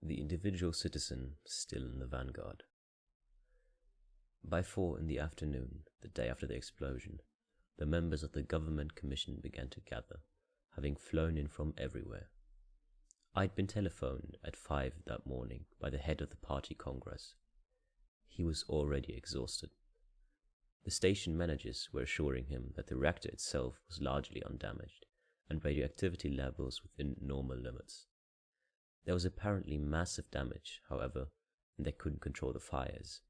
The individual citizen still in the vanguard. By 4 in the afternoon, the day after the explosion, the members of the government commission began to gather, having flown in from everywhere. I'd been telephoned at 5 that morning by the head of the party congress. He was already exhausted. The station managers were assuring him that the reactor itself was largely undamaged and radioactivity levels within normal limits. There was apparently massive damage, however, and they couldn't control the fires.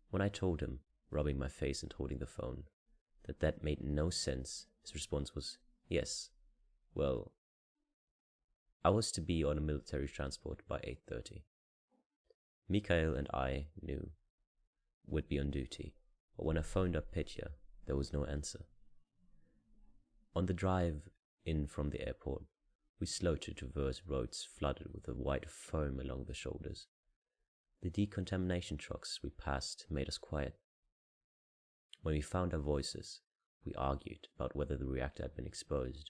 When I told him, rubbing my face and holding the phone, that made no sense, his response was, yes. Well, I was to be on a military transport by 8:30. Mikhail and I knew would be on duty, but when I phoned up Petya, there was no answer. On the drive in from the airport, we slowed to traverse roads flooded with a white foam along the shoulders. The decontamination trucks we passed made us quiet. When we found our voices, we argued about whether the reactor had been exposed.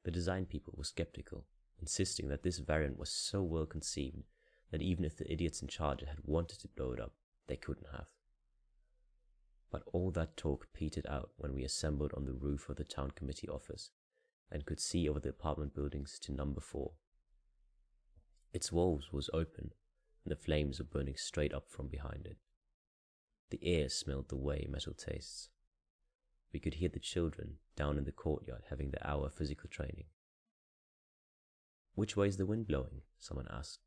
The design people were skeptical, insisting that this variant was so well conceived that even if the idiots in charge had wanted to blow it up, they couldn't have. But all that talk petered out when we assembled on the roof of the town committee office and could see over the apartment buildings to number 4. Its walls was open, and the flames were burning straight up from behind it. The air smelled the way metal tastes. We could hear the children down in the courtyard having their hour of physical training. "Which way is the wind blowing?" someone asked,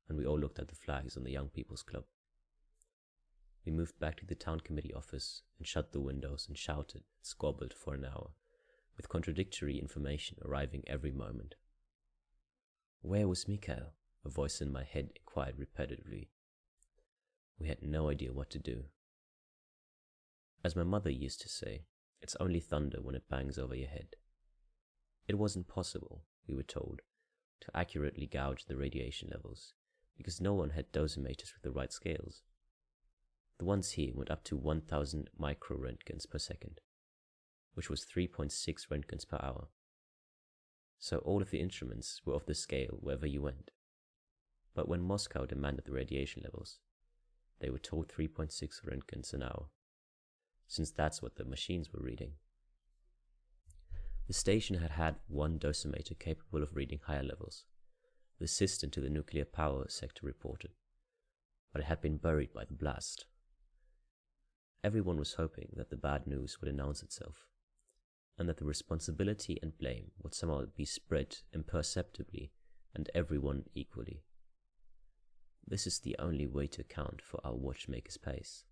and we all looked at the flags on the Young People's Club. We moved back to the town committee office and shut the windows and shouted and squabbled for an hour, with contradictory information arriving every moment. "Where was Mikhail?" a voice in my head inquired repetitively. We had no idea what to do. As my mother used to say, it's only thunder when it bangs over your head. It wasn't possible, we were told, to accurately gauge the radiation levels, because no one had dosimeters with the right scales. The ones here went up to 1000 microroentgens per second, which was 3.6 roentgens per hour. So all of the instruments were off the scale wherever you went. But when Moscow demanded the radiation levels, they were told 3.6 roentgens an hour, since that's what the machines were reading. The station had had one dosimeter capable of reading higher levels, the assistant to the nuclear power sector reported, but it had been buried by the blast. Everyone was hoping that the bad news would announce itself, and that the responsibility and blame would somehow be spread imperceptibly and everyone equally. This is the only way to account for our watchmaker's pace,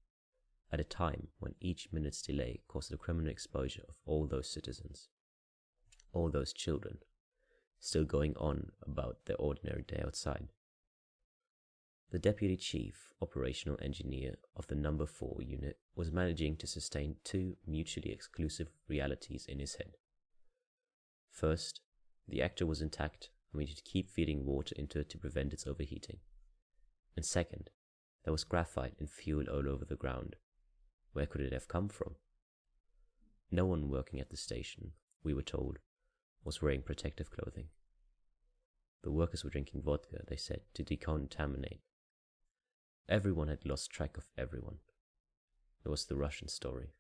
at a time when each minute's delay caused the criminal exposure of all those citizens, all those children, still going on about their ordinary day outside. The deputy chief operational engineer of the number 4 unit was managing to sustain 2 mutually exclusive realities in his head. First, the reactor was intact and we needed to keep feeding water into it to prevent its overheating. And second, there was graphite and fuel all over the ground. Where could it have come from? No one working at the station, we were told, was wearing protective clothing. The workers were drinking vodka, they said, to decontaminate. Everyone had lost track of everyone. It was the Russian story.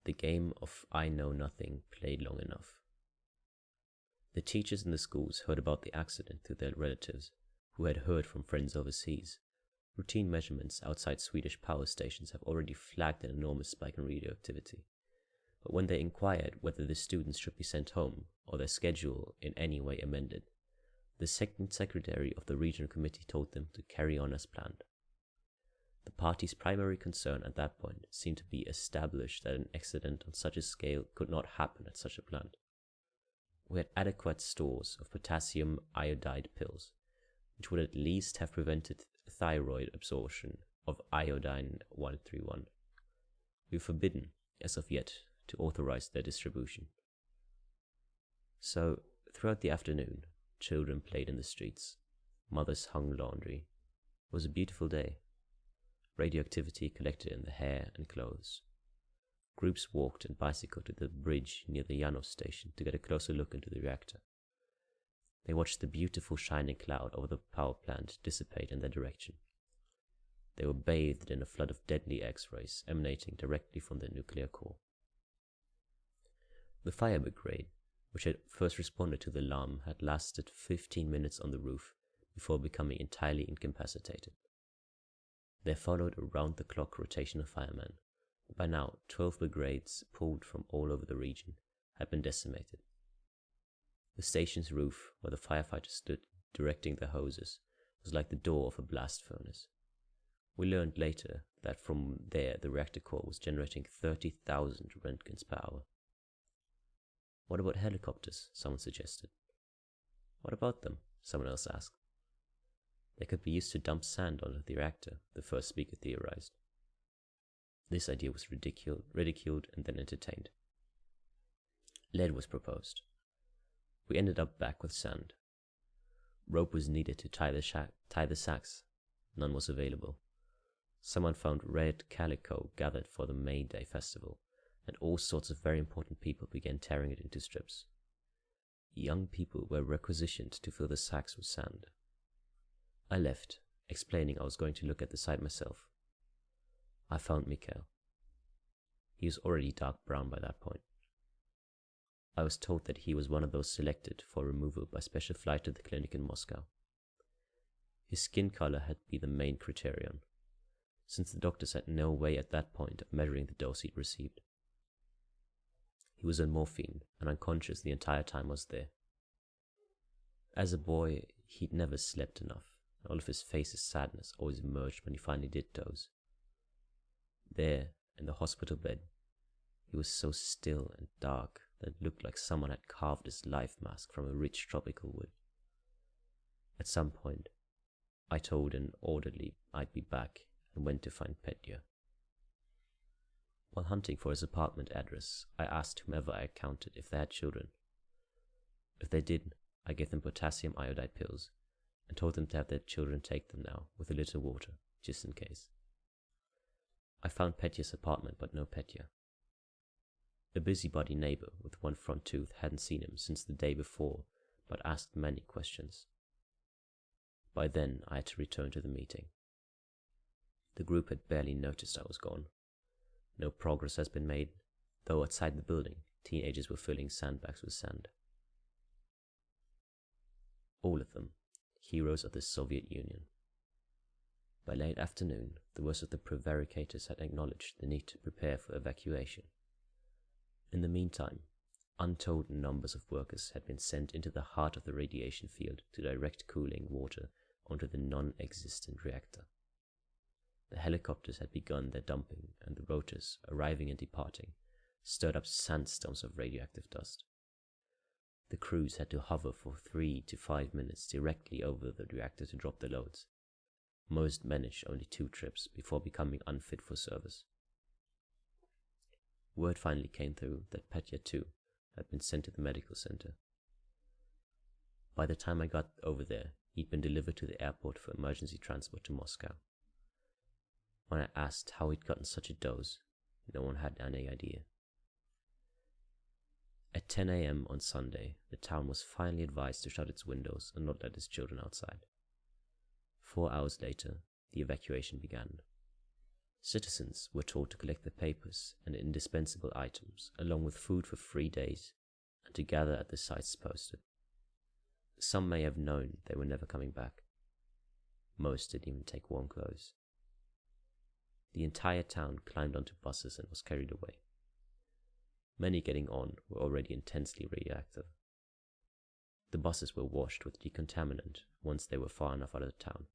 The game of I know nothing played long enough. The teachers in the schools heard about the accident through their relatives, who had heard from friends overseas. Routine measurements outside Swedish power stations have already flagged an enormous spike in radioactivity. But when they inquired whether the students should be sent home or their schedule in any way amended, the second secretary of the regional committee told them to carry on as planned. The party's primary concern at that point seemed to be established that an accident on such a scale could not happen at such a plant. We had adequate stores of potassium iodide pills, which would at least have prevented thyroid absorption of iodine 131. We were forbidden, as of yet, to authorize their distribution. So, throughout the afternoon, children played in the streets, mothers hung laundry. It was a beautiful day. Radioactivity collected in the hair and clothes. Groups walked and bicycled to the bridge near the Yanos station to get a closer look into the reactor. They watched the beautiful shining cloud over the power plant dissipate in their direction. They were bathed in a flood of deadly X-rays emanating directly from the nuclear core. The fire brigade, which had first responded to the alarm, had lasted 15 minutes on the roof before becoming entirely incapacitated. There followed a round-the-clock rotation of firemen. By now, 12 brigades, pulled from all over the region, had been decimated. The station's roof, where the firefighters stood directing their hoses, was like the door of a blast furnace. We learned later that from there the reactor core was generating 30,000 roentgens per hour. What about helicopters? Someone suggested. What about them? Someone else asked. They could be used to dump sand onto the reactor, the first speaker theorized. This idea was ridiculed and then entertained. Lead was proposed. We ended up back with sand. Rope was needed to tie the sacks. None was available. Someone found red calico gathered for the May Day festival, and all sorts of very important people began tearing it into strips. Young people were requisitioned to fill the sacks with sand. I left, explaining I was going to look at the site myself. I found Mikhail. He was already dark brown by that point. I was told that he was one of those selected for removal by special flight to the clinic in Moscow. His skin color had been the main criterion, since the doctors had no way at that point of measuring the dose he'd received. He was on morphine and unconscious the entire time I was there. As a boy, he'd never slept enough, and all of his face's sadness always emerged when he finally did doze. There, in the hospital bed, he was so still and dark that it looked like someone had carved his life mask from a rich tropical wood. At some point, I told an orderly I'd be back and went to find Petya. While hunting for his apartment address, I asked whomever I encountered if they had children. If they did, I gave them potassium iodide pills and told them to have their children take them now with a little water, just in case. I found Petya's apartment, but no Petya. A busybody neighbor with one front tooth hadn't seen him since the day before, but asked many questions. By then, I had to return to the meeting. The group had barely noticed I was gone. No progress has been made, though outside the building, teenagers were filling sandbags with sand. All of them, heroes of the Soviet Union. By late afternoon, the worst of the prevaricators had acknowledged the need to prepare for evacuation. In the meantime, untold numbers of workers had been sent into the heart of the radiation field to direct cooling water onto the non-existent reactor. The helicopters had begun their dumping, and the rotors, arriving and departing, stirred up sandstorms of radioactive dust. The crews had to hover for 3 to 5 minutes directly over the reactor to drop the loads. Most managed only 2 trips before becoming unfit for service. Word finally came through that Petya too had been sent to the medical center. By the time I got over there, he'd been delivered to the airport for emergency transport to Moscow. When I asked how he'd gotten such a dose, no one had any idea. At 10 a.m. on Sunday, the town was finally advised to shut its windows and not let its children outside. 4 hours later, the evacuation began. Citizens were told to collect their papers and indispensable items, along with food for 3 days, and to gather at the sites posted. Some may have known they were never coming back. Most didn't even take warm clothes. The entire town climbed onto buses and was carried away. Many getting on were already intensely radioactive. The buses were washed with decontaminant once they were far enough out of the town.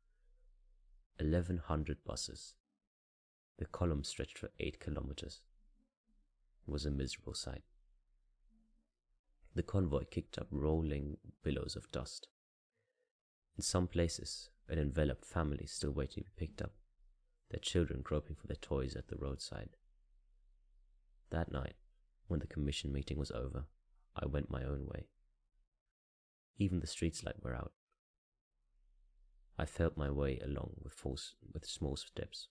1,100 buses. The column stretched for 8 kilometers. It was a miserable sight. The convoy kicked up rolling billows of dust. In some places, an enveloped family still waiting to be picked up, their children groping for their toys at the roadside. That night, when the commission meeting was over, I went my own way. Even the streets lights were out. I felt my way along with small steps.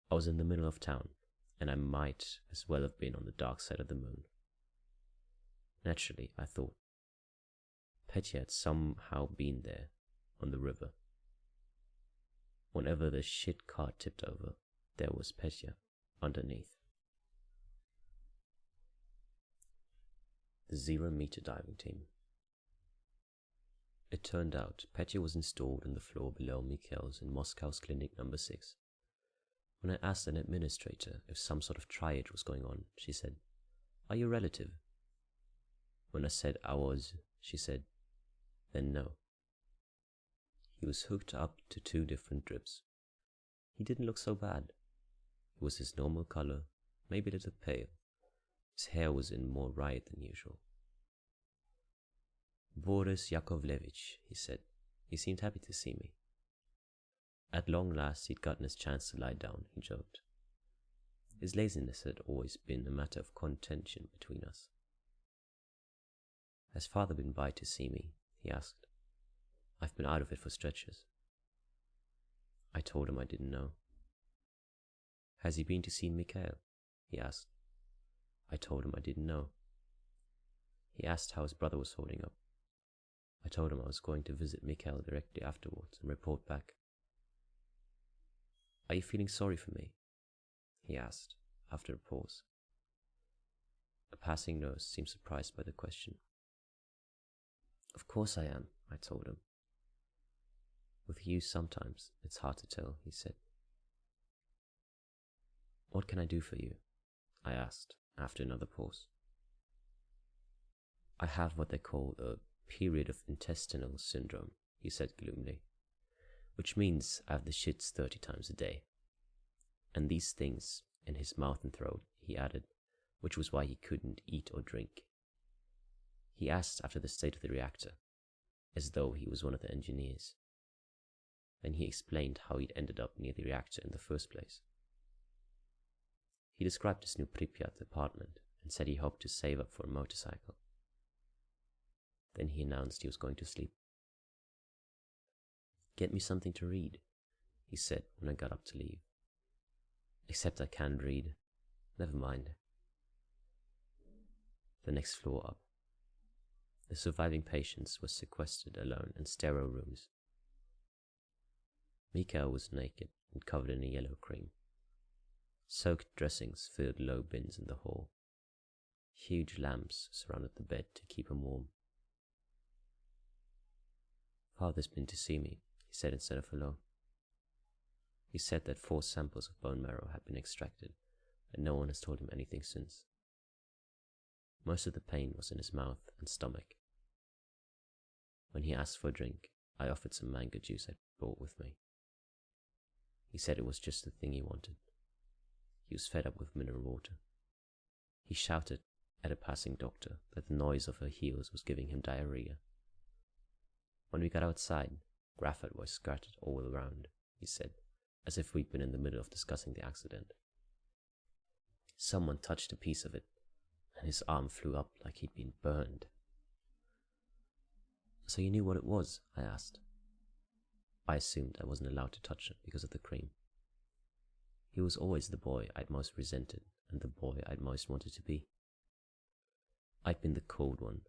I was in the middle of town, and I might as well have been on the dark side of the moon. Naturally, I thought, Petya had somehow been there, on the river. Whenever the shit cart tipped over, there was Petya underneath. The 0-meter diving team. It turned out Petya was installed on the floor below Mikhail's in Moscow's clinic number 6. When I asked an administrator if some sort of triage was going on, she said, "Are you a relative?" When I said I was, she said, "Then no." He was hooked up to 2 different drips. He didn't look so bad. It was his normal color, maybe a little pale. His hair was in more riot than usual. "Boris Yakovlevich," he said. He seemed happy to see me. At long last he'd gotten his chance to lie down, he joked. His laziness had always been a matter of contention between us. "Has father been by to see me?" he asked. "I've been out of it for stretches." I told him I didn't know. "Has he been to see Mikhail?" he asked. I told him I didn't know. He asked how his brother was holding up. I told him I was going to visit Mikhail directly afterwards and report back. "Are you feeling sorry for me?" he asked, after a pause. A passing nurse seemed surprised by the question. "Of course I am," I told him. "With you sometimes it's hard to tell," he said. "What can I do for you?" I asked, after another pause. "I have what they call a period of intestinal syndrome," he said gloomily, "which means I have the shits 30 times a day. And these things in his mouth and throat," he added, which was why he couldn't eat or drink. He asked after the state of the reactor, as though he was one of the engineers. Then he explained how he'd ended up near the reactor in the first place. He described his new Pripyat apartment and said he hoped to save up for a motorcycle. Then he announced he was going to sleep. "Get me something to read," he said when I got up to leave. "Except I can't read. Never mind." The next floor up. The surviving patients were sequestered alone in sterile rooms. Mikhail was naked and covered in a yellow cream. Soaked dressings filled low bins in the hall. Huge lamps surrounded the bed to keep him warm. "Father's been to see me," he said instead of hello. He said that 4 samples of bone marrow had been extracted, and no one has told him anything since. Most of the pain was in his mouth and stomach. When he asked for a drink, I offered some mango juice I brought with me. He said it was just the thing he wanted. He was fed up with mineral water. He shouted at a passing doctor that the noise of her heels was giving him diarrhea. When we got outside, graphite was scattered all around, he said, as if we'd been in the middle of discussing the accident. Someone touched a piece of it, and his arm flew up like he'd been burned. "So you knew what it was?" I asked. I assumed I wasn't allowed to touch it because of the cream. He was always the boy I'd most resented and the boy I'd most wanted to be. I'd been the cold one,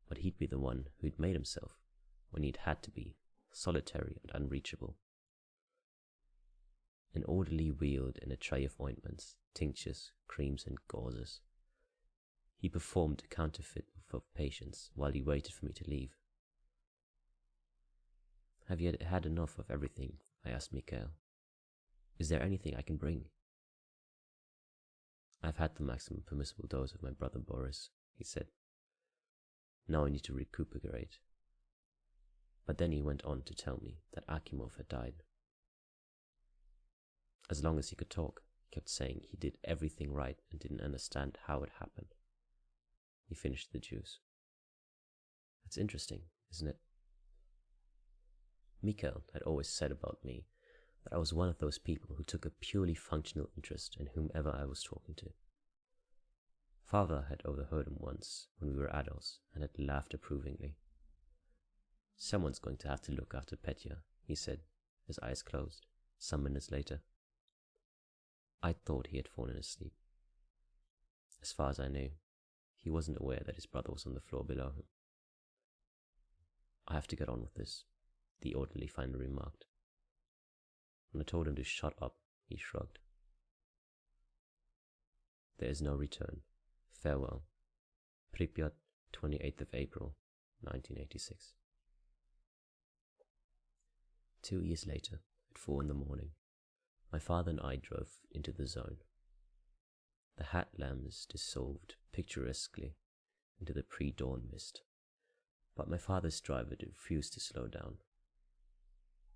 but he'd be the one who'd made himself, when he'd had to be, solitary and unreachable. An orderly wheeled in a tray of ointments, tinctures, creams and gauzes. He performed a counterfeit for patients while he waited for me to leave. "Have you had enough of everything?" I asked Mikhail. "Is there anything I can bring?" "I've had the maximum permissible dose of my brother Boris," he said. "Now I need to recuperate." But then he went on to tell me that Akimov had died. As long as he could talk, he kept saying he did everything right and didn't understand how it happened. He finished the juice. "That's interesting, isn't it?" Mikhail had always said about me that I was one of those people who took a purely functional interest in whomever I was talking to. Father had overheard him once when we were adults and had laughed approvingly. "Someone's going to have to look after Petya," he said, his eyes closed, some minutes later. I thought he had fallen asleep. As far as I knew, he wasn't aware that his brother was on the floor below him. I have to get on with this, the orderly finally remarked. When I told him to shut up, he shrugged. There is no return. Farewell. Pripyat, 28th of April, 1986. 2 years later, at 4 in the morning, my father and I drove into the zone. The hat lamps dissolved picturesquely into the pre-dawn mist, but my father's driver refused to slow down.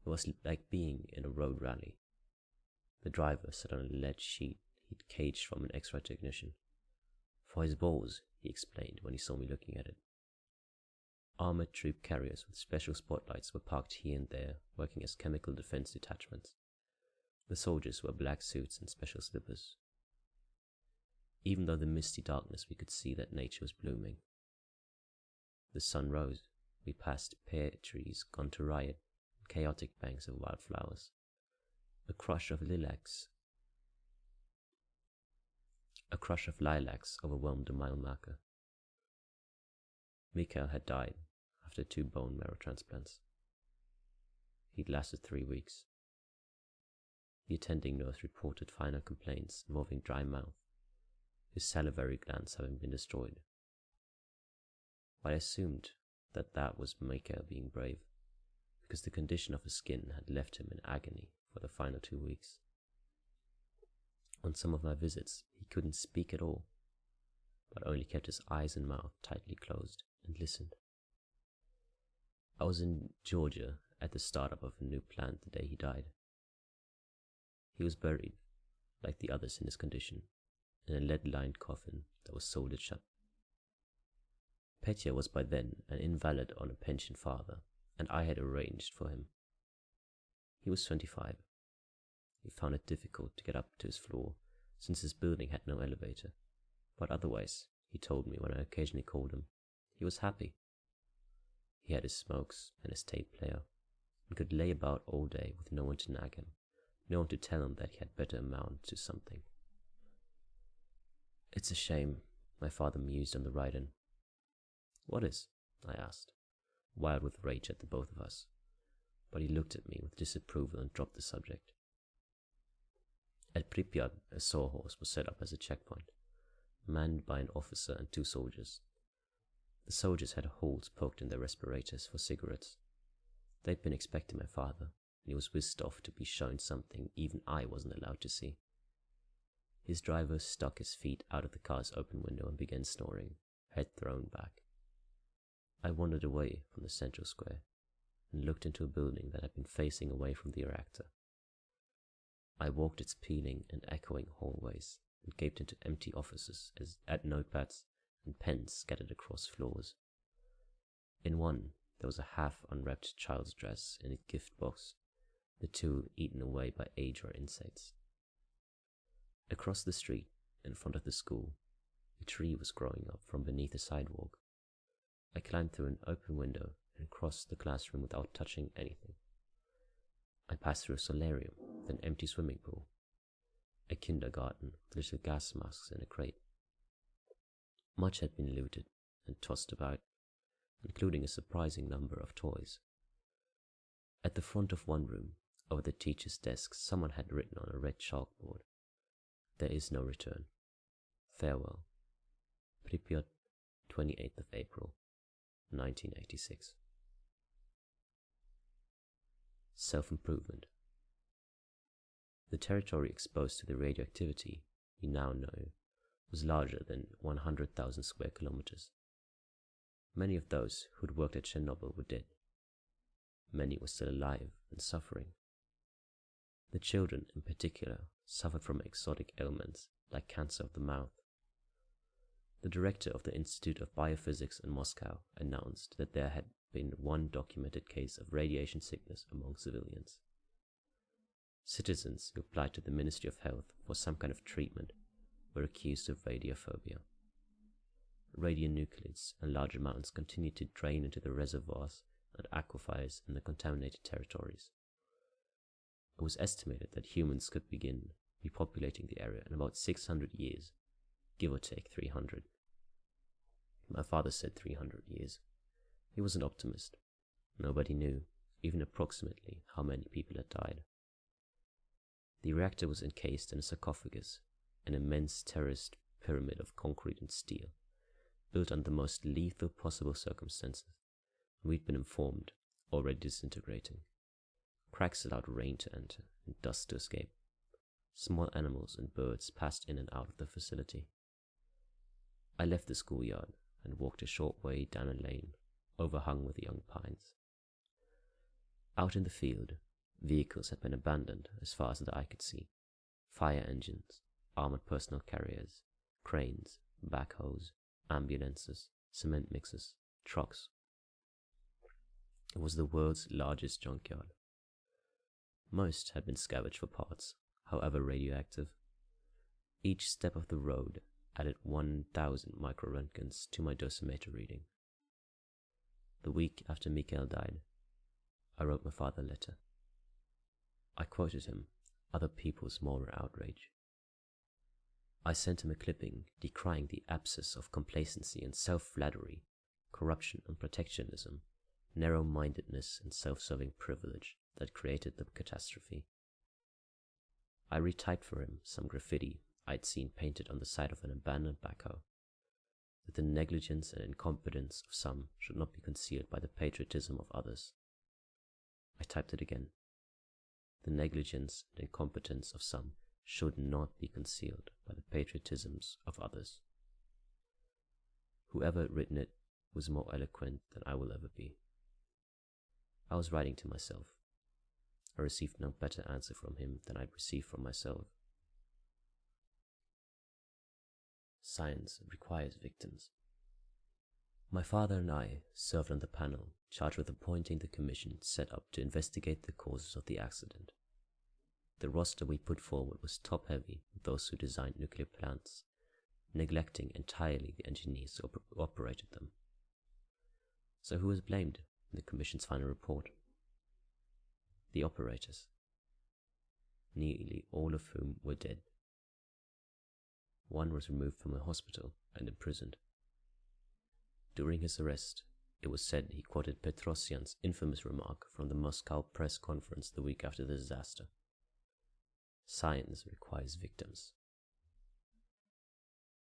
It was like being in a road rally. The driver sat on a lead sheet he'd caged from an X-ray technician. For his balls, he explained when he saw me looking at it. Armored troop carriers with special spotlights were parked here and there, working as chemical defense detachments. The soldiers wore black suits and special slippers. Even though the misty darkness, we could see that nature was blooming. The sun rose. We passed pear trees gone to riot, and chaotic banks of wildflowers. A crush of lilacs overwhelmed the mile marker. Mikhail had died after 2 bone marrow transplants. He'd lasted 3 weeks. The attending nurse reported final complaints involving dry mouth, his salivary glands having been destroyed. I assumed that was Mikhail being brave, because the condition of his skin had left him in agony for the final 2 weeks. On some of my visits, he couldn't speak at all, but only kept his eyes and mouth tightly closed and listened. I was in Georgia at the startup of a new plant the day he died. He was buried, like the others in his condition, in a lead-lined coffin that was soldered shut. Petya was by then an invalid on a pension father, and I had arranged for him. He was 25. He found it difficult to get up to his floor, since his building had no elevator, but otherwise, he told me when I occasionally called him, he was happy. He had his smokes and his tape player, and could lay about all day with no one to nag him, no one to tell him that he had better amount to something. It's a shame, my father mused on the ride-in. What is? I asked, wild with rage at the both of us, but he looked at me with disapproval and dropped the subject. At Pripyat, a sawhorse was set up as a checkpoint, manned by an officer and 2 soldiers. The soldiers had holes poked in their respirators for cigarettes. They'd been expecting my father, and he was whisked off to be shown something even I wasn't allowed to see. His driver stuck his feet out of the car's open window and began snoring, head thrown back. I wandered away from the central square and looked into a building that had been facing away from the reactor. I walked its peeling and echoing hallways and gaped into empty offices at notepads and pens scattered across floors. In one, there was a half-unwrapped child's dress in a gift box, the 2 eaten away by age or insects. Across the street, in front of the school, a tree was growing up from beneath the sidewalk. I climbed through an open window and crossed the classroom without touching anything. I passed through a solarium with an empty swimming pool, a kindergarten with little gas masks in a crate. Much had been looted and tossed about, including a surprising number of toys. At the front of one room, over the teacher's desk, someone had written on a red chalkboard, "There is no return. Farewell. Pripyat, 28th of April, 1986. Self-improvement. The territory exposed to the radioactivity, we now know, was larger than 100,000 square kilometers. Many of those who'd worked at Chernobyl were dead. Many were still alive and suffering. The children, in particular, suffered from exotic ailments like cancer of the mouth. The director of the Institute of Biophysics in Moscow announced that there had been 1 documented case of radiation sickness among civilians. Citizens who applied to the Ministry of Health for some kind of treatment were accused of radiophobia. Radionuclides and large amounts continued to drain into the reservoirs and aquifers in the contaminated territories. It was estimated that humans could begin repopulating the area in about 600 years, give or take 300. My father said 300 years. He was an optimist. Nobody knew, even approximately, how many people had died. The reactor was encased in a sarcophagus, an immense terraced pyramid of concrete and steel, built under the most lethal possible circumstances. We'd been informed, already disintegrating. Cracks allowed rain to enter and dust to escape. Small animals and birds passed in and out of the facility. I left the schoolyard and walked a short way down a lane overhung with young pines. Out in the field, vehicles had been abandoned as far as the eye could see. Fire engines, armored personal carriers, cranes, backhoes, ambulances, cement mixers, trucks. It was the world's largest junkyard. Most had been scavenged for parts, however radioactive. Each step of the road added 1,000 microröntgens to my dosimeter reading. The week after Mikael died, I wrote my father a letter. I quoted him, other people's moral outrage. I sent him a clipping decrying the abscess of complacency and self-flattery, corruption and protectionism, narrow-mindedness and self-serving privilege that created the catastrophe. I retyped for him some graffiti I'd seen painted on the side of an abandoned backhoe, that the negligence and incompetence of some should not be concealed by the patriotism of others. I typed it again. The negligence and incompetence of some should not be concealed by the patriotisms of others. Whoever had written it was more eloquent than I will ever be. I was writing to myself. I received no better answer from him than I'd received from myself. Science requires victims. My father and I served on the panel charged with appointing the commission set up to investigate the causes of the accident. The roster we put forward was top-heavy with those who designed nuclear plants, neglecting entirely the engineers who operated them. So who was blamed in the commission's final report? The operators, nearly all of whom were dead. One was removed from a hospital and imprisoned. During his arrest, it was said he quoted Petrosyan's infamous remark from the Moscow press conference the week after the disaster. Science requires victims.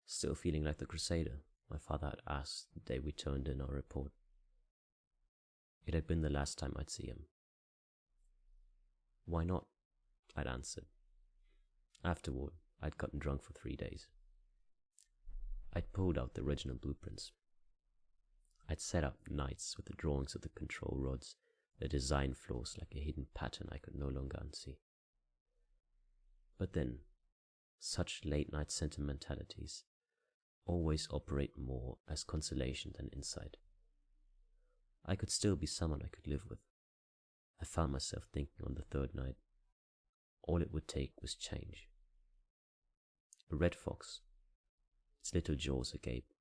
Still feeling like the crusader, my father had asked the day we turned in our report. It had been the last time I'd see him. Why not? I'd answered. Afterward, I'd gotten drunk for 3 days. I'd pulled out the original blueprints. I'd set up nights with the drawings of the control rods, their design flaws like a hidden pattern I could no longer unsee. But then, such late-night sentimentalities always operate more as consolation than insight. I could still be someone I could live with. I found myself thinking on the third night, all it would take was change. A red fox, its little jaws agape,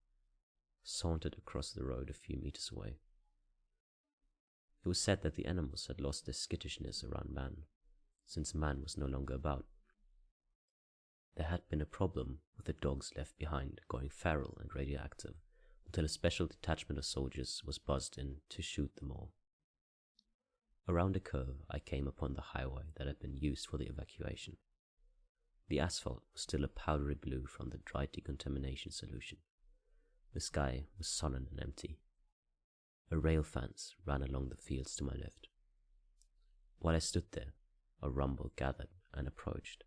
sauntered across the road a few meters away. It was said that the animals had lost their skittishness around man, since man was no longer about. There had been a problem with the dogs left behind going feral and radioactive until a special detachment of soldiers was buzzed in to shoot them all. Around a curve, I came upon the highway that had been used for the evacuation. The asphalt was still a powdery blue from the dry decontamination solution. The sky was sullen and empty. A rail fence ran along the fields to my left. While I stood there, a rumble gathered and approached.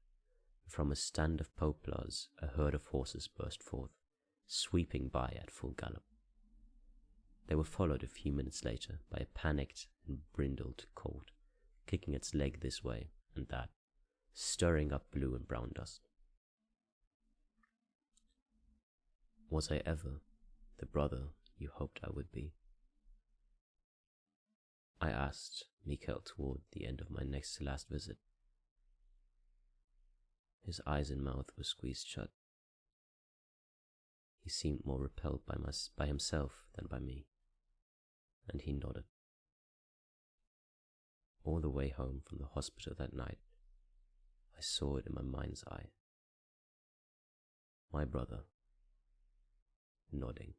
From a stand of poplars, a herd of horses burst forth, sweeping by at full gallop. They were followed a few minutes later by a panicked and brindled colt, kicking its leg this way and that, stirring up blue and brown dust. Was I ever the brother you hoped I would be? I asked Mikael toward the end of my next to last visit. His eyes and mouth were squeezed shut. He seemed more repelled by himself than by me, and he nodded. All the way home from the hospital that night, I saw it in my mind's eye. My brother, nodding.